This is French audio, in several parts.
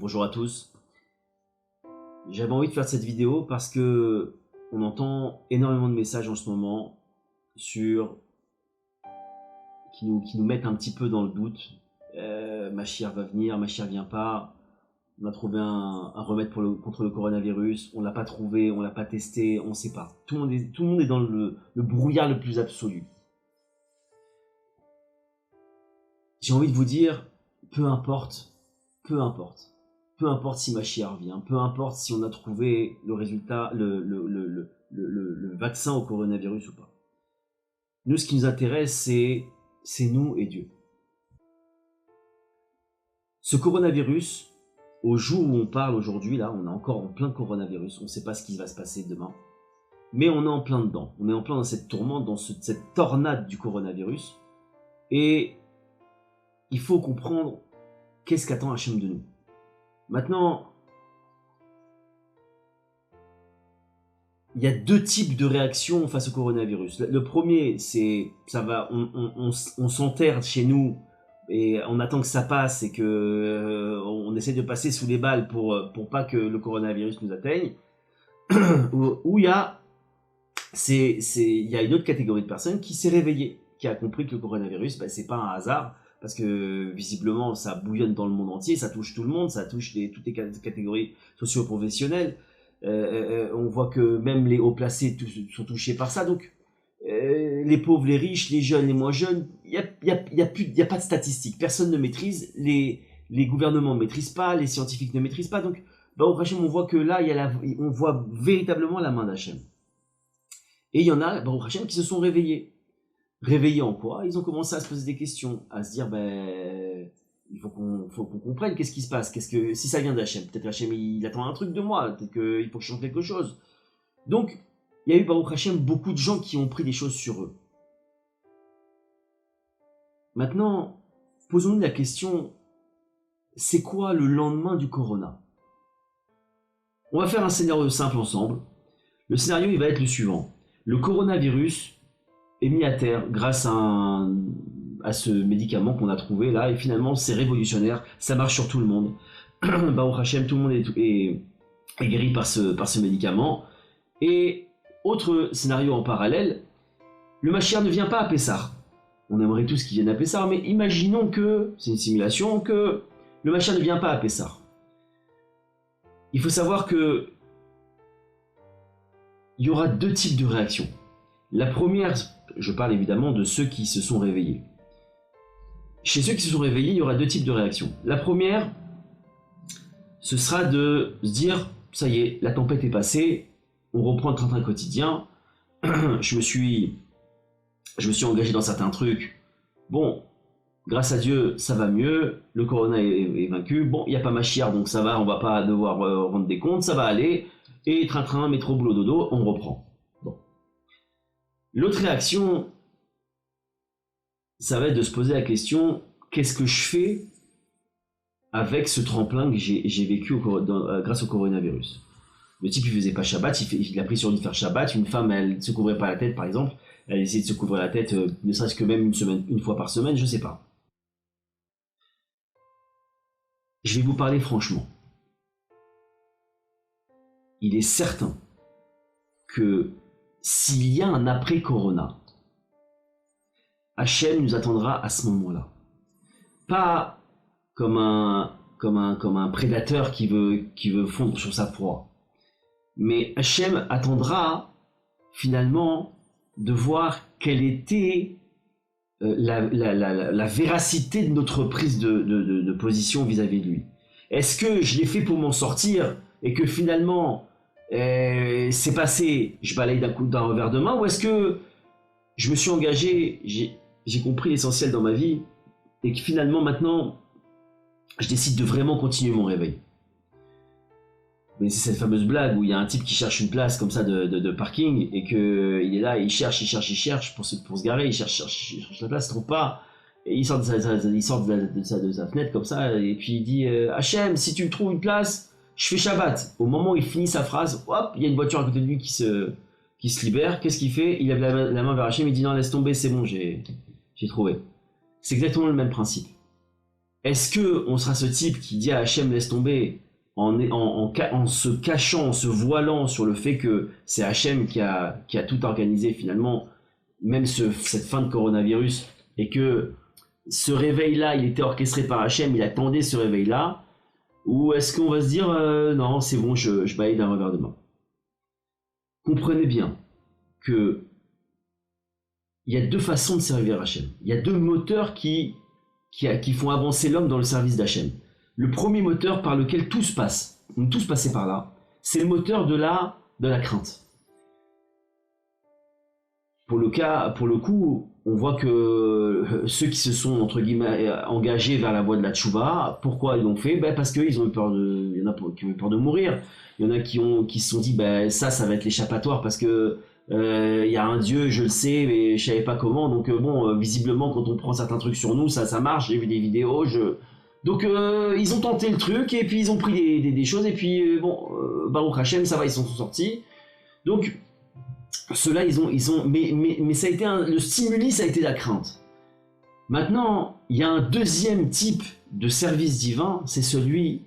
Bonjour à tous. J'avais envie de faire cette vidéo parce que on entend énormément de messages en ce moment sur qui nous mettent un petit peu dans le doute. Mashiach va venir, Mashiach vient pas. On a trouvé un remède contre le coronavirus, on l'a pas trouvé, on l'a pas testé, on sait pas. Tout le monde est dans le brouillard le plus absolu. J'ai envie de vous dire, peu importe si Mashiach revient, peu importe si on a trouvé le résultat, le vaccin au coronavirus ou pas. Nous, ce qui nous intéresse, c'est nous et Dieu. Ce coronavirus, au jour où on parle aujourd'hui, là, on est encore en plein coronavirus, on ne sait pas ce qui va se passer demain, mais on est en plein dedans, on est en plein dans cette tourmente, dans cette tornade du coronavirus, et il faut comprendre qu'est-ce qu'attend Hachem de nous. Maintenant, il y a deux types de réactions face au coronavirus. Le premier, c'est on s'enterre chez nous et on attend que ça passe et que on essaie de passer sous les balles pour pas que le coronavirus nous atteigne. Ou il y a une autre catégorie de personnes qui s'est réveillée, qui a compris que le coronavirus, c'est pas un hasard. Parce que visiblement ça bouillonne dans le monde entier, ça touche tout le monde, ça touche toutes les catégories socio-professionnelles. On voit que même les hauts placés sont touchés par ça. Donc les pauvres, les riches, les jeunes, les moins jeunes, il y a pas de statistiques. Personne ne maîtrise, les gouvernements ne maîtrisent pas, les scientifiques ne maîtrisent pas. Donc au Hachem, on voit que là, on voit véritablement la main d'Hachem. Et il y en a, au Hachem, qui se sont réveillés. Réveillés en quoi? Ils ont commencé à se poser des questions, à se dire, il faut qu'on comprenne qu'est-ce qui se passe, si ça vient d'Hachem, peut-être Hachem il attend un truc de moi, peut-être qu'il faut que je chante quelque chose. Donc, il y a eu Baruch Hachem beaucoup de gens qui ont pris des choses sur eux. Maintenant, posons-nous la question, c'est quoi le lendemain du corona? On va faire un scénario simple ensemble. Le scénario, il va être le suivant. Le coronavirus est mis à terre grâce à ce médicament qu'on a trouvé là, et finalement c'est révolutionnaire, ça marche sur tout le monde. Baruch Hashem, tout le monde est guéri par ce médicament. Et autre scénario en parallèle, le Mashiach ne vient pas à Pessah. On aimerait tous qu'il vienne à Pessah, mais imaginons que, c'est une simulation, que le Mashiach ne vient pas à Pessah. Il faut savoir que il y aura deux types de réactions. La première, je parle évidemment de ceux qui se sont réveillés. Chez ceux qui se sont réveillés, il y aura deux types de réactions. La première, ce sera de se dire, ça y est, la tempête est passée, on reprend le train-train quotidien, je me suis engagé dans certains trucs, bon, grâce à Dieu, ça va mieux, le corona est vaincu, bon, il n'y a pas Mashiach, donc ça va, on va pas devoir rendre des comptes, ça va aller, et train-train, métro, boulot, dodo, on reprend. L'autre réaction, ça va être de se poser la question, qu'est-ce que je fais avec ce tremplin que j'ai vécu grâce au coronavirus? Le type, il faisait pas Shabbat, il a pris sur lui de faire Shabbat, une femme, elle se couvrait pas la tête par exemple, elle essayait de se couvrir la tête, ne serait-ce que même une fois par semaine, je sais pas. Je vais vous parler franchement. Il est certain que s'il y a un après-corona, Hachem nous attendra à ce moment-là. Pas comme un prédateur qui veut fondre sur sa proie. Mais Hachem attendra finalement de voir quelle était la véracité de notre prise de position vis-à-vis de lui. Est-ce que je l'ai fait pour m'en sortir et que finalement c'est passé, je balaye d'un revers de main, ou est-ce que je me suis engagé, j'ai compris l'essentiel dans ma vie, et que finalement maintenant, je décide de vraiment continuer mon réveil. Mais c'est cette fameuse blague où il y a un type qui cherche une place comme ça de parking, et qu'il est là, et il cherche pour se garer, il cherche la place, il trouve pas, et il sort de sa fenêtre comme ça, et puis il dit Hachem, si tu me trouves une place, je fais Shabbat. Au moment où il finit sa phrase, hop, il y a une voiture à côté de lui qui se libère. Qu'est-ce qu'il fait? Il lève la main vers Hachem, il dit non, laisse tomber, c'est bon, j'ai trouvé. C'est exactement le même principe. Est-ce que on sera ce type qui dit à Hachem laisse tomber en se cachant, en se voilant sur le fait que c'est Hachem qui a tout organisé finalement, même cette fin de coronavirus, et que ce réveil-là, il était orchestré par Hachem, il attendait ce réveil-là, ou est-ce qu'on va se dire non, c'est bon, je balaye d'un revers de main. Comprenez bien que il y a deux façons de servir Hachem. Il y a deux moteurs qui font avancer l'homme dans le service d'Hachem. Le premier moteur par lequel tout se passe, on est tous passés par là, c'est le moteur de la crainte. Pour le coup, on voit que ceux qui se sont entre guillemets engagés vers la voie de la tchouva, pourquoi ils l'ont fait? Parce qu'ils ont eu peur il y en a qui ont eu peur de mourir. Il y en a qui se sont dit ça va être l'échappatoire parce que il y a un Dieu, je le sais, mais je savais pas comment. Donc visiblement quand on prend certains trucs sur nous, ça marche. J'ai vu des vidéos, donc ils ont tenté le truc et puis ils ont pris des choses et puis Baruch Hashem, ça va, ils s'en sont sortis. Donc ceux-là, mais ça a été le stimuli, ça a été la crainte. Maintenant, il y a un deuxième type de service divin, c'est celui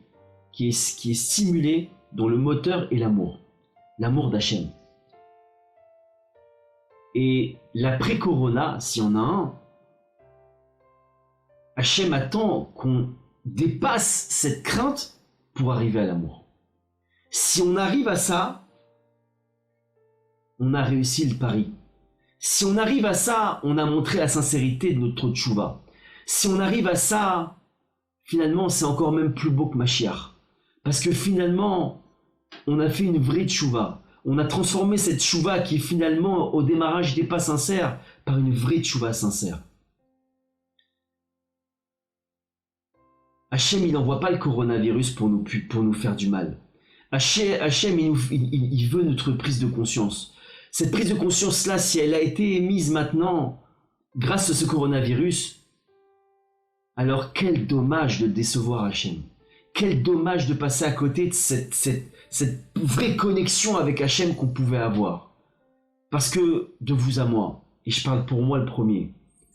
qui est stimulé, dont le moteur est l'amour d'Hachem. Et l'après-corona, s'il y en a un, Hachem attend qu'on dépasse cette crainte pour arriver à l'amour. Si on arrive à ça, on a réussi le pari. Si on arrive à ça, on a montré la sincérité de notre tchouva. Si on arrive à ça, finalement, c'est encore même plus beau que Mashiach. Parce que finalement, on a fait une vraie tchouva. On a transformé cette tchouva qui finalement, au démarrage, n'était pas sincère, par une vraie tchouva sincère. Hachem, il n'envoie pas le coronavirus pour nous faire du mal. Hachem, il veut notre prise de conscience. Cette prise de conscience-là, si elle a été émise maintenant, grâce à ce coronavirus, alors quel dommage de décevoir Hachem. Quel dommage de passer à côté de cette vraie connexion avec Hachem qu'on pouvait avoir. Parce que, de vous à moi, et je parle pour moi le premier,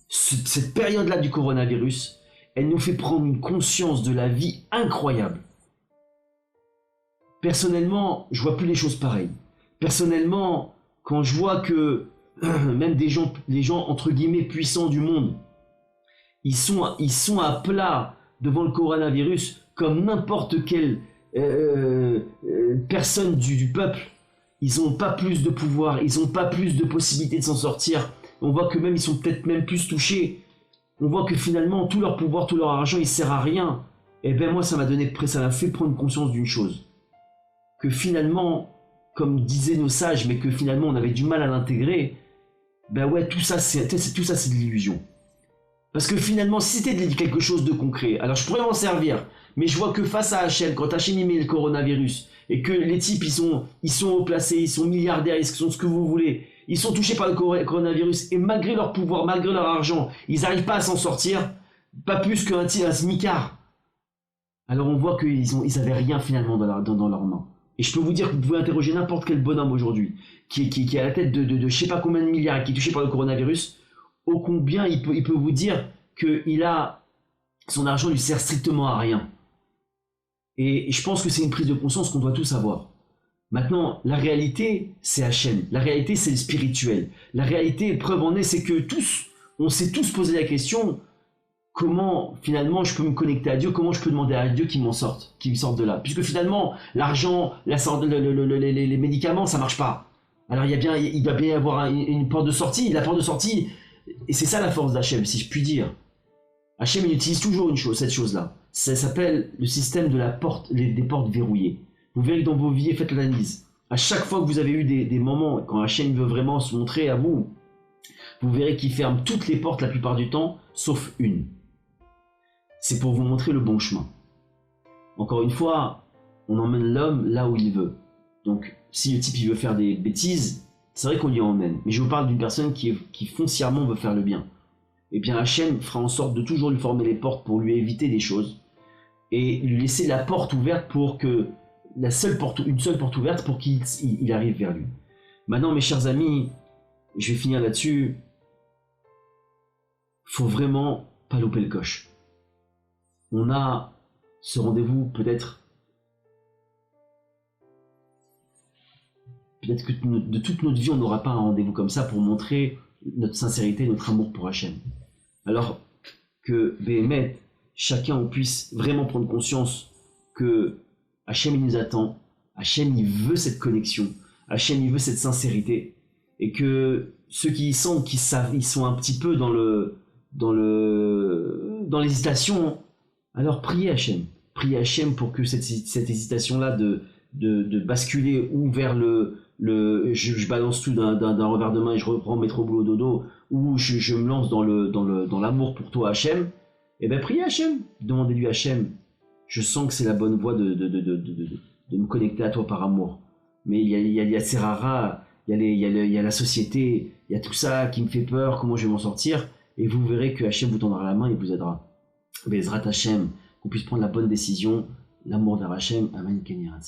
cette période-là du coronavirus, elle nous fait prendre une conscience de la vie incroyable. Personnellement, je vois plus les choses pareilles. Personnellement, quand je vois que même les gens entre guillemets puissants du monde, ils sont à plat devant le coronavirus comme n'importe quelle personne du peuple. Ils n'ont pas plus de pouvoir, ils n'ont pas plus de possibilités de s'en sortir. On voit que même ils sont peut-être même plus touchés. On voit que finalement tout leur pouvoir, tout leur argent, il sert à rien. Et ben moi ça m'a fait prendre conscience d'une chose, que finalement, comme disaient nos sages, mais que finalement on avait du mal à l'intégrer, ben ouais, tout ça c'est de l'illusion. Parce que finalement, si c'était quelque chose de concret, alors je pourrais m'en servir, mais je vois que face à Hachem, quand Hachem y met le coronavirus, et que les types ils sont haut placés, ils sont milliardaires, ils sont ce que vous voulez, ils sont touchés par le coronavirus, et malgré leur pouvoir, malgré leur argent, ils n'arrivent pas à s'en sortir, pas plus qu'un smicard. Alors on voit qu'ils avaient rien finalement dans leurs mains. Et je peux vous dire que vous pouvez interroger n'importe quel bonhomme aujourd'hui qui est à la tête de je sais pas combien de milliards et qui est touché par le coronavirus, ô combien il peut vous dire que son argent lui sert strictement à rien. Et je pense que c'est une prise de conscience qu'on doit tous avoir. Maintenant, la réalité, c'est Hachem. La réalité, c'est le spirituel. La réalité, preuve en est, c'est que on s'est tous posé la question, comment finalement je peux me connecter à Dieu, comment je peux demander à Dieu qu'il me sorte de là. Puisque finalement, l'argent, les médicaments, ça marche pas. Alors il doit bien y avoir une porte de sortie. La porte de sortie, et c'est ça la force d'Hachem, si je puis dire. Hachem, il utilise toujours cette chose-là. Ça s'appelle le système de des portes verrouillées. Vous verrez que dans vos vies, faites l'analyse. À chaque fois que vous avez eu des moments, quand Hachem veut vraiment se montrer à vous, vous verrez qu'il ferme toutes les portes la plupart du temps, sauf une. C'est pour vous montrer le bon chemin. Encore une fois, on emmène l'homme là où il veut. Donc, si le type il veut faire des bêtises, c'est vrai qu'on l'y emmène. Mais je vous parle d'une personne qui foncièrement veut faire le bien. Eh bien, Hachem fera en sorte de toujours lui former les portes pour lui éviter des choses et lui laisser la porte ouverte pour que une seule porte ouverte pour qu'il arrive vers lui. Maintenant, mes chers amis, je vais finir là-dessus. Faut vraiment pas louper le coche. on a ce rendez-vous, peut-être que de toute notre vie, on n'aura pas un rendez-vous comme ça pour montrer notre sincérité, notre amour pour Hachem. Alors que, Béhémet, chacun on puisse vraiment prendre conscience que Hachem il nous attend, Hachem il veut cette connexion, Hachem il veut cette sincérité, et que ceux qui y sont, qui savent, ils sont un petit peu dans l'hésitation, alors priez Hachem pour que cette hésitation-là de basculer ou vers je balance tout d'un revers de main et je reprends métro boulot dodo, ou je me lance dans l'amour pour toi Hachem, et bien priez Hachem, demandez-lui Hachem, je sens que c'est la bonne voie de me connecter à toi par amour. Mais il y a Serrara, il y a la société, il y a tout ça qui me fait peur, comment je vais m'en sortir, et vous verrez que Hachem vous tendra la main et vous aidera. Bezrat Hachem, qu'on puisse prendre la bonne décision, l'amour vers Hachem, Amen Ken Yiratzon.